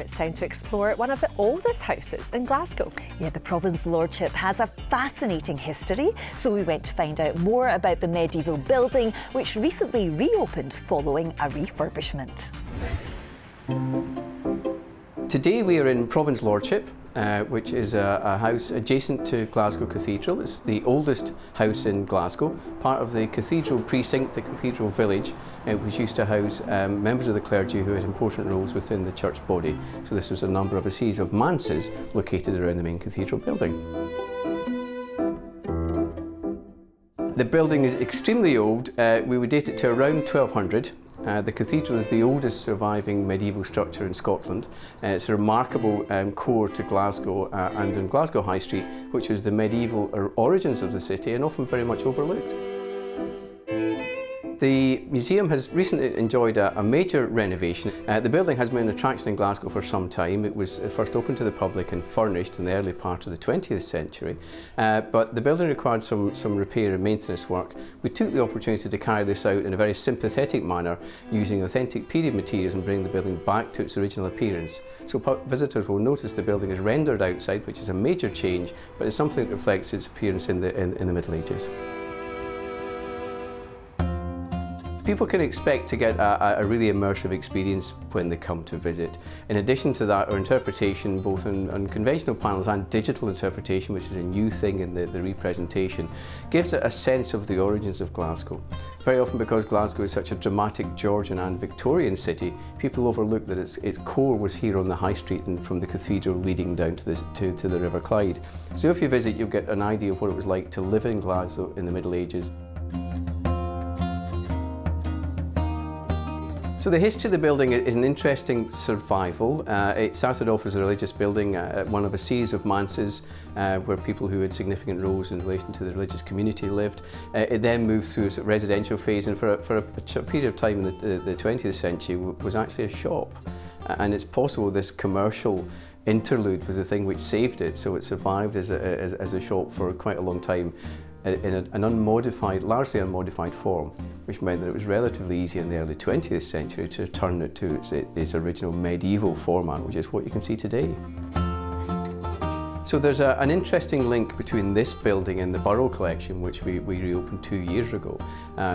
it's time to explore one of the oldest houses in Glasgow. Yeah, the Provans Lordship has a fascinating history, so we went to find out more about the medieval building, which recently reopened following a refurbishment. Today we are in Provans Lordship, which is a house adjacent to Glasgow Cathedral. It's the oldest house in Glasgow, part of the cathedral precinct, the cathedral village, which used to house members of the clergy who had important roles within the church body. So this was a series of manses located around the main cathedral building. The building is extremely old. We would date it to around 1200. The cathedral is the oldest surviving medieval structure in Scotland. It's a remarkable core to Glasgow and in Glasgow High Street, which was the medieval origins of the city and often very much overlooked. The museum has recently enjoyed a major renovation. The building has been an attraction in Glasgow for some time. It was first opened to the public and furnished in the early part of the 20th century, but the building required some repair and maintenance work. We took the opportunity to carry this out in a very sympathetic manner, using authentic period materials and bring the building back to its original appearance. So visitors will notice the building is rendered outside, which is a major change, but it's something that reflects its appearance in the Middle Ages. People can expect to get a really immersive experience when they come to visit. In addition to that, our interpretation, both on conventional panels and digital interpretation, which is a new thing in the representation, gives it a sense of the origins of Glasgow. Very often, because Glasgow is such a dramatic Georgian and Victorian city, people overlook that its core was here on the High Street and from the cathedral leading down to the River Clyde. So if you visit, you'll get an idea of what it was like to live in Glasgow in the Middle Ages. So the history of the building is an interesting survival. It started off as a religious building, one of a series of manses where people who had significant roles in relation to the religious community lived. It then moved through a residential phase, and for a period of time in the 20th century was actually a shop. And it's possible this commercial interlude was the thing which saved it, so it survived as a shop for quite a long time in an unmodified, largely unmodified form, which meant that it was relatively easy in the early 20th century to turn it to its original medieval format, which is what you can see today. So there's an interesting link between this building and the Burrow collection, which we reopened 2 years ago.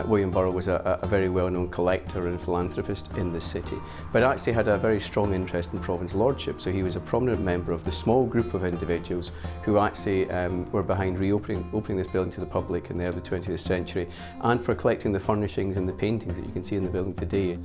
William Burrow was a very well-known collector and philanthropist in the city, but actually had a very strong interest in Provans Lordship, so he was a prominent member of the small group of individuals who actually were behind opening this building to the public in the early 20th century, and for collecting the furnishings and the paintings that you can see in the building today.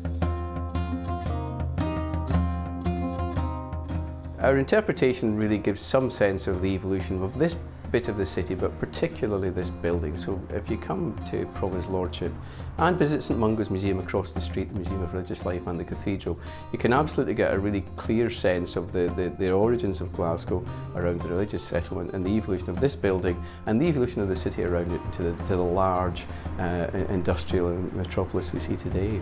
Our interpretation really gives some sense of the evolution of this bit of the city, but particularly this building. So if you come to Provans Lordship and visit St Mungo's Museum across the street, the Museum of Religious Life and the Cathedral, you can absolutely get a really clear sense of the origins of Glasgow around the religious settlement and the evolution of this building and the evolution of the city around it to the large industrial metropolis we see today.